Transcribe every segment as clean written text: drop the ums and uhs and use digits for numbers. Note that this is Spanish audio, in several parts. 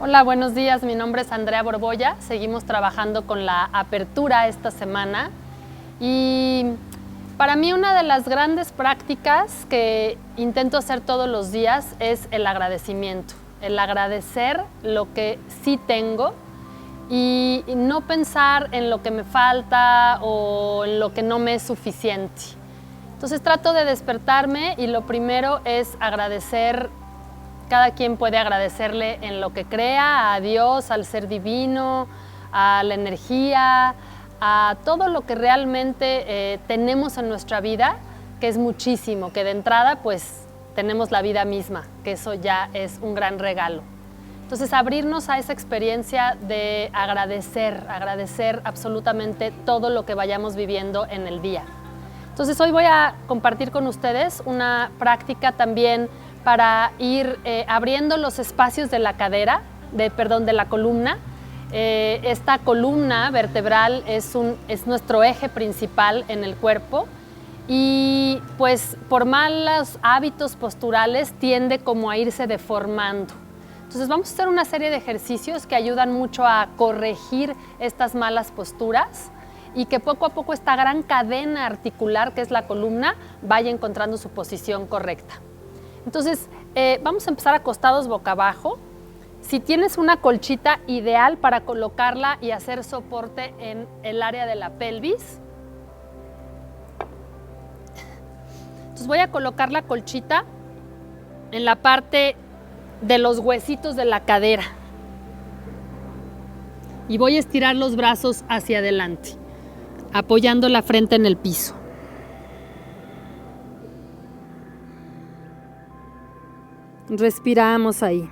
Hola, buenos días. Mi nombre es Andrea Borbolla. Seguimos trabajando con la apertura esta semana y para mí una de las grandes prácticas que intento hacer todos los días es el agradecimiento, el agradecer lo que sí tengo y no pensar en lo que me falta o en lo que no me es suficiente. Entonces trato de despertarme y lo primero es agradecer. Cada quien puede agradecerle en lo que crea, a Dios, al ser divino, a la energía, a todo lo que realmente tenemos en nuestra vida, que es muchísimo, que de entrada pues tenemos la vida misma, que eso ya es un gran regalo. Entonces abrirnos a esa experiencia de agradecer absolutamente todo lo que vayamos viviendo en el día. Entonces hoy voy a compartir con ustedes una práctica también para ir abriendo los espacios de la cadera, de la columna. Esta columna vertebral es nuestro eje principal en el cuerpo y pues por malos hábitos posturales tiende como a irse deformando. Entonces vamos a hacer una serie de ejercicios que ayudan mucho a corregir estas malas posturas y que poco a poco esta gran cadena articular que es la columna vaya encontrando su posición correcta. Entonces, vamos a empezar acostados boca abajo. Si tienes una colchita ideal para colocarla y hacer soporte en el área de la pelvis. Entonces voy a colocar la colchita en la parte de los huesitos de la cadera. Y voy a estirar los brazos hacia adelante, apoyando la frente en el piso. Respiramos ahí.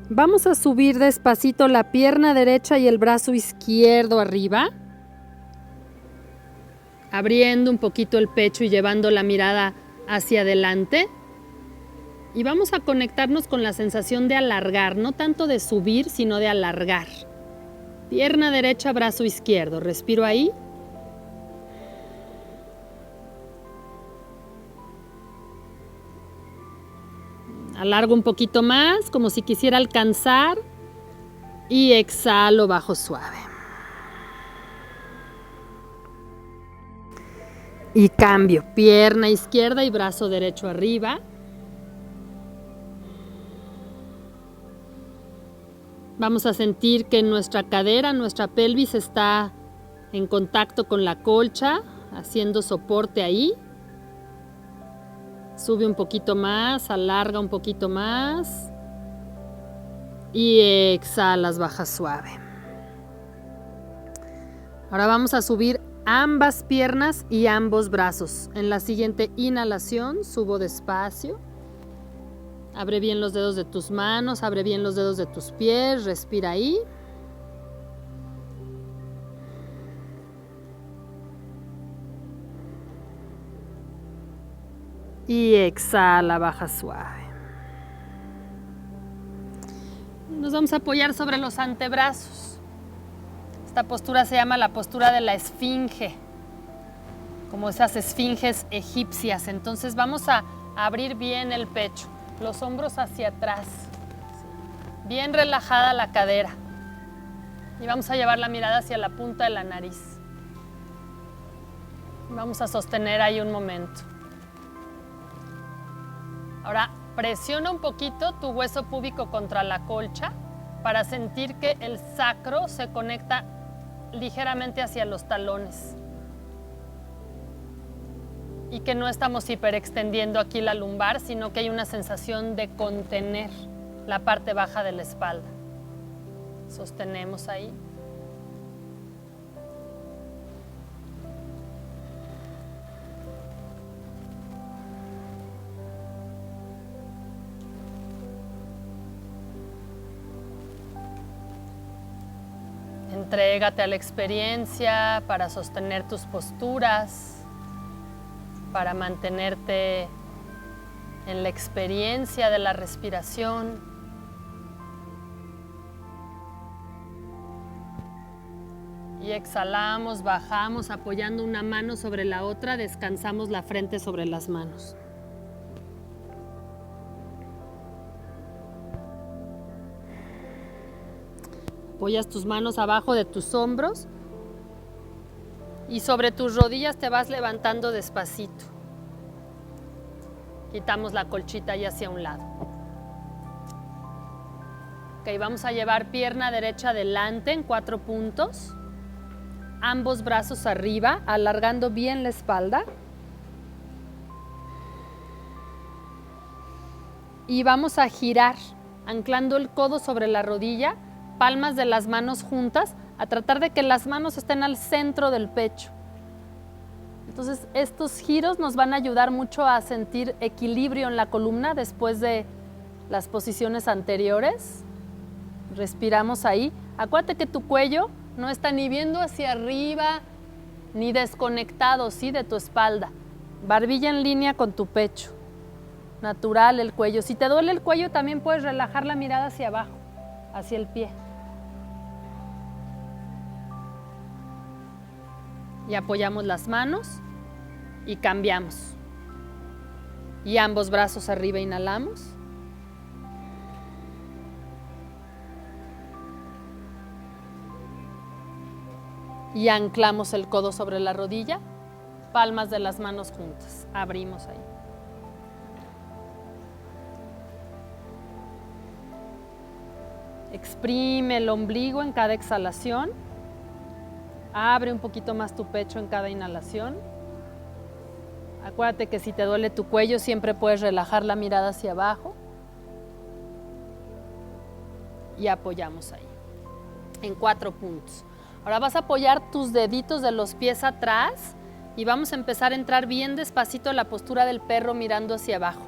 Vamos a subir despacito la pierna derecha y el brazo izquierdo arriba, abriendo un poquito el pecho y llevando la mirada hacia adelante. Y vamos a conectarnos con la sensación de alargar, no tanto de subir, sino de alargar. Pierna derecha, brazo izquierdo. Respiro ahí. Alargo un poquito más, como si quisiera alcanzar. Y exhalo, bajo suave. Y cambio. Pierna izquierda y brazo derecho arriba. Vamos a sentir que nuestra cadera, nuestra pelvis está en contacto con la colcha, haciendo soporte ahí. Sube un poquito más, alarga un poquito más y exhalas, baja suave. Ahora vamos a subir ambas piernas y ambos brazos. En la siguiente inhalación subo despacio. Abre bien los dedos de tus manos, abre bien los dedos de tus pies, respira ahí. Y exhala, baja suave. Nos vamos a apoyar sobre los antebrazos. Esta postura se llama la postura de la esfinge, como esas esfinges egipcias. Entonces vamos a abrir bien el pecho, los hombros hacia atrás, bien relajada la cadera. Y vamos a llevar la mirada hacia la punta de la nariz. Vamos a sostener ahí un momento. Ahora presiona un poquito tu hueso púbico contra la colcha para sentir que el sacro se conecta ligeramente hacia los talones y que no estamos hiperextendiendo aquí la lumbar, sino que hay una sensación de contener la parte baja de la espalda. Sostenemos ahí. Entrégate a la experiencia para sostener tus posturas, para mantenerte en la experiencia de la respiración. Y exhalamos, bajamos, apoyando una mano sobre la otra, descansamos la frente sobre las manos. Apoyas tus manos abajo de tus hombros y sobre tus rodillas te vas levantando despacito. Quitamos la colchita y hacia un lado. Ok, vamos a llevar pierna derecha adelante en 4 puntos. Ambos brazos arriba, alargando bien la espalda. Y vamos a girar, anclando el codo sobre la rodilla, palmas de las manos juntas, a tratar de que las manos estén al centro del pecho. Entonces, estos giros nos van a ayudar mucho a sentir equilibrio en la columna después de las posiciones anteriores. Respiramos ahí. Acuérdate que tu cuello no está ni viendo hacia arriba, ni desconectado, ¿sí?, de tu espalda. Barbilla en línea con tu pecho. Natural el cuello. Si te duele el cuello, también puedes relajar la mirada hacia abajo, hacia el pie. Y apoyamos las manos y cambiamos. Y ambos brazos arriba, inhalamos. Y anclamos el codo sobre la rodilla, palmas de las manos juntas. Abrimos ahí. Exprime el ombligo en cada exhalación. Abre un poquito más tu pecho en cada inhalación. Acuérdate que si te duele tu cuello, siempre puedes relajar la mirada hacia abajo. Y apoyamos ahí, en 4 puntos. Ahora vas a apoyar tus deditos de los pies atrás y vamos a empezar a entrar bien despacito en la postura del perro mirando hacia abajo.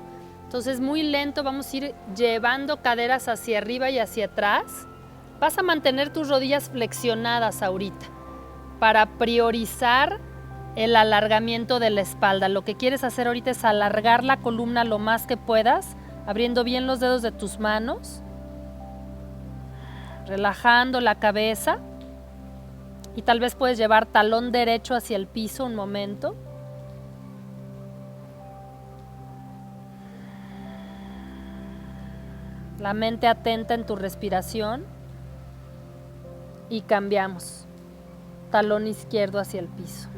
Entonces, muy lento vamos a ir llevando caderas hacia arriba y hacia atrás. Vas a mantener tus rodillas flexionadas ahorita para priorizar el alargamiento de la espalda. Lo que quieres hacer ahorita es alargar la columna lo más que puedas, abriendo bien los dedos de tus manos, relajando la cabeza y tal vez puedes llevar talón derecho hacia el piso un momento. La mente atenta en tu respiración y cambiamos. Talón izquierdo hacia el piso.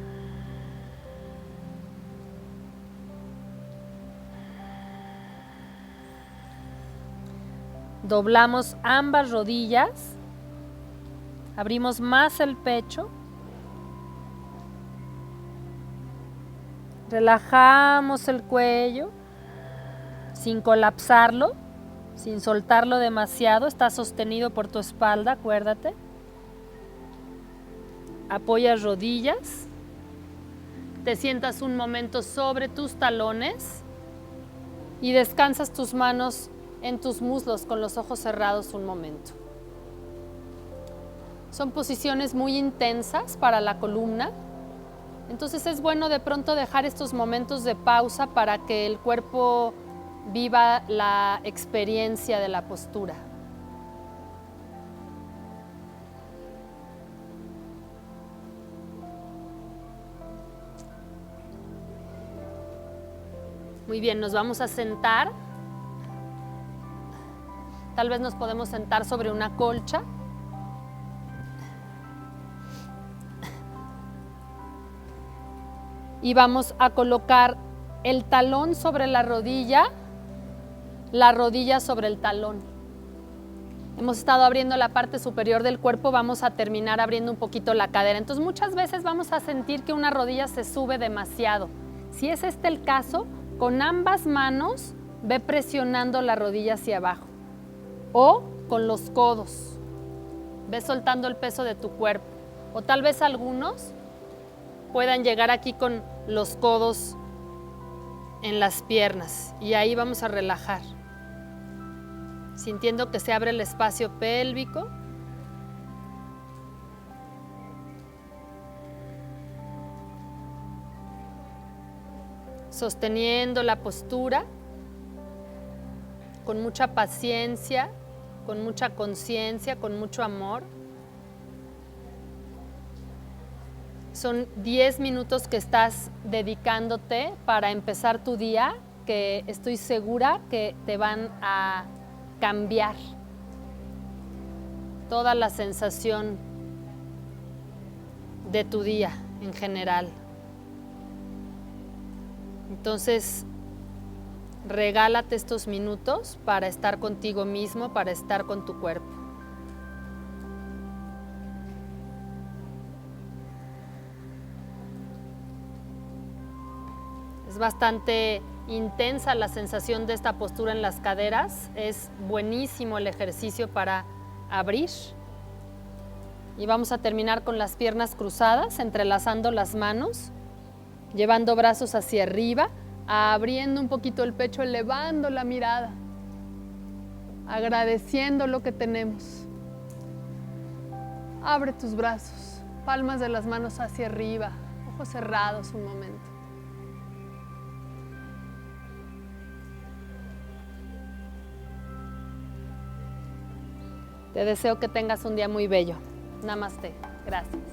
Doblamos ambas rodillas. Abrimos más el pecho. Relajamos el cuello sin colapsarlo. Sin soltarlo demasiado, está sostenido por tu espalda, acuérdate. Apoyas rodillas, te sientas un momento sobre tus talones y descansas tus manos en tus muslos con los ojos cerrados un momento. Son posiciones muy intensas para la columna, entonces es bueno de pronto dejar estos momentos de pausa para que el cuerpo viva la experiencia de la postura. Muy bien, nos vamos a sentar. Tal vez nos podemos sentar sobre una colcha. Y vamos a colocar el talón sobre la rodilla sobre el talón. Hemos estado abriendo la parte superior del cuerpo, vamos a terminar abriendo un poquito la cadera. Entonces muchas veces vamos a sentir que una rodilla se sube demasiado. Si es este el caso, con ambas manos ve presionando la rodilla hacia abajo o con los codos. Ve soltando el peso de tu cuerpo. O tal vez algunos puedan llegar aquí con los codos en las piernas y ahí vamos a relajar. Sintiendo que se abre el espacio pélvico. Sosteniendo la postura con mucha paciencia, con mucha conciencia, con mucho amor. Son 10 minutos que estás dedicándote para empezar tu día, que estoy segura que te van a cambiar toda la sensación de tu día en general. Entonces, regálate estos minutos para estar contigo mismo, para estar con tu cuerpo. Es bastante intensa la sensación de esta postura en las caderas. Es buenísimo el ejercicio para abrir. Y vamos a terminar con las piernas cruzadas, entrelazando las manos, llevando brazos hacia arriba, abriendo un poquito el pecho, elevando la mirada, agradeciendo lo que tenemos. Abre tus brazos, palmas de las manos hacia arriba, ojos cerrados un momento. Te deseo que tengas un día muy bello. Namaste. Gracias.